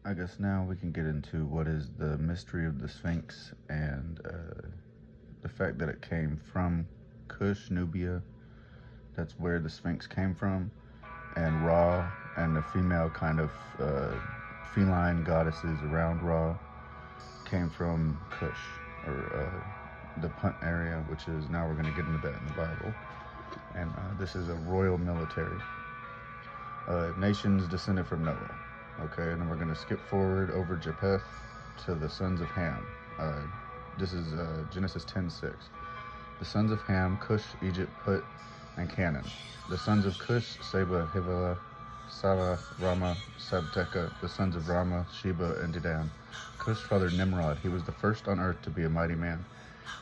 I guess now we can get into what is the mystery of the Sphinx and the fact that it came from Kush, Nubia. That's where the Sphinx came from. And Ra and the female kind of feline goddesses around Ra came from Kush, or the Punt area, which is, now we're going to get into that in the Bible. And this is a royal military. Nations descended from Noah. Okay, and then we're going to skip forward over Japheth to the sons of Ham. This is Genesis 10:6. The sons of Ham: Cush, Egypt, Put, and Canaan. The sons of Cush: Seba, Havilah, Sava, Rama, Sabteka. The sons of Rama: Sheba and Dedan. Cush fathered Nimrod. He was the first on earth to be a mighty man.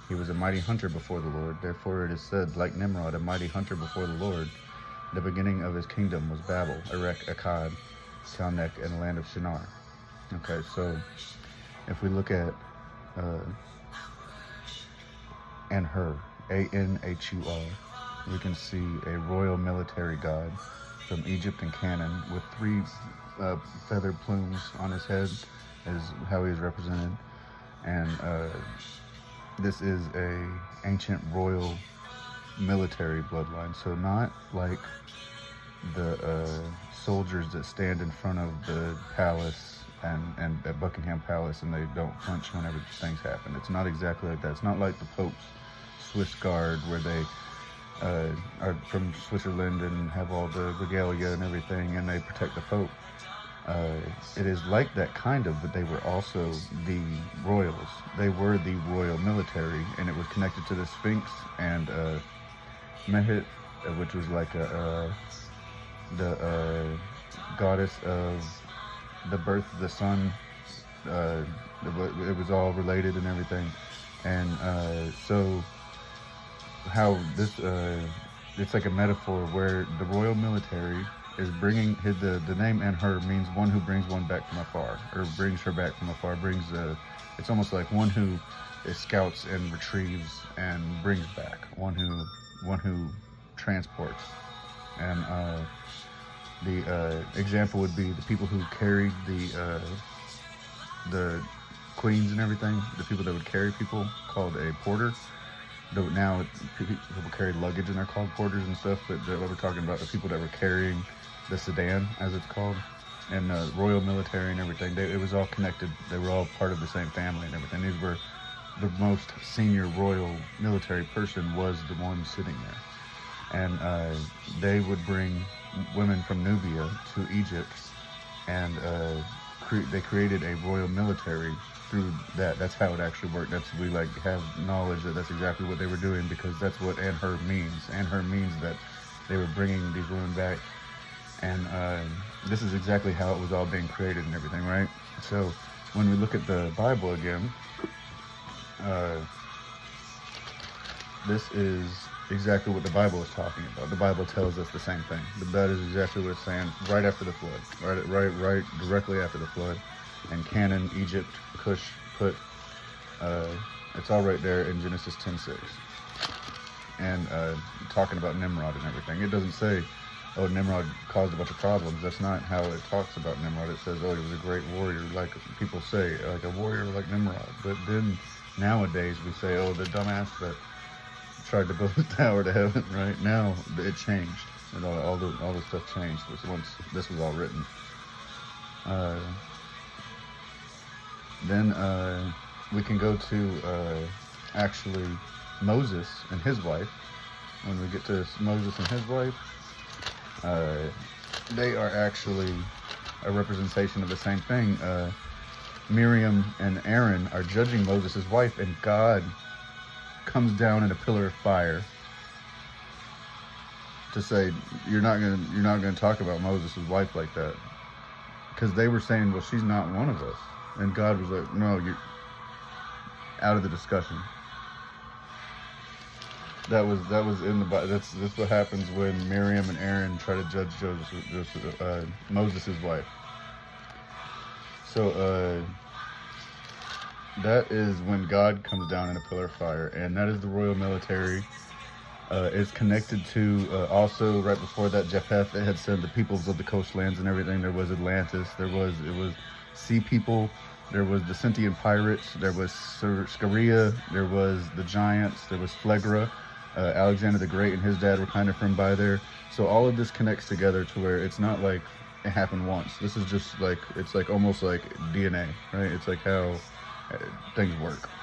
He was a mighty hunter before the Lord. Therefore it is said, like Nimrod, a mighty hunter before the Lord. The beginning of his kingdom was Babel, Erech, Akkad, Calneh, and the land of Shinar. Okay, so if we look at Anhur, Anhur, we can see a royal military god from Egypt and Canaan with three feathered plumes on his head, is how he is represented. And this is a ancient royal military bloodline, so not like the soldiers that stand in front of the palace and at Buckingham Palace and they don't flinch whenever things happen. It's not exactly like that. It's not like the Pope's Swiss Guard, where they are from Switzerland and have all the regalia and everything, and they protect the Pope. It is like that kind of, but they were also the royals. They were the royal military, and it was connected to the Sphinx and Mehit, which was like the goddess of the birth of the sun. It was all related and everything. And so how this, it's like a metaphor where the royal military is bringing, the name Anhur means one who brings one back from afar, or brings her back from afar, it's almost like one who scouts and retrieves and brings back, one who transports. And the example would be the people who carried the queens and everything, the people that would carry people, called a porter. Though now people carry luggage and they're called porters and stuff, but what we're talking about, the people that were carrying the sedan, as it's called, and the royal military and everything, it was all connected. They were all part of the same family and everything. These were, the most senior royal military person was the one sitting there. And they would bring women from Nubia to Egypt, and they created a royal military through that. That's how it actually worked. We have knowledge that that's exactly what they were doing, because that's what Anhur means. Anhur means that they were bringing these women back, and this is exactly how it was all being created and everything, right? So when we look at the Bible again, this is exactly what the Bible is talking about. The Bible tells us the same thing. That is exactly what it's saying right after the flood, right directly after the flood. And Canaan, Egypt, Cush, Put, it's all right there in Genesis 10:6. And talking about Nimrod and everything. It doesn't say, oh, Nimrod caused a bunch of problems. That's not how it talks about Nimrod. It says, oh, he was a great warrior, like people say, like a warrior like Nimrod. But then nowadays we say, oh, the dumbass that tried to build a tower to heaven. Right now it changed, and all the stuff changed once this was all written. Then we can go to actually Moses and his wife. When we get to Moses and his wife, they are actually a representation of the same thing. Miriam and Aaron are judging Moses' wife, and God comes down in a pillar of fire to say, you're not gonna talk about Moses' wife like that, because they were saying, well, she's not one of us, and God was like, no, you're out of the discussion. That was in the Bible. That's what happens when Miriam and Aaron try to judge Moses' wife. So that is when God comes down in a pillar of fire, and that is the royal military It's connected to also right before that Japheth. It had said the peoples of the coastlands and everything. There was Atlantis. It was sea people. There was the Scythian pirates. There was Scaria. There was the giants. There was Phlegra. Alexander the Great and his dad were kind of from by there. So all of this connects together to where it's not like it happened once. This is just like, it's like almost like DNA, right? It's like how things work.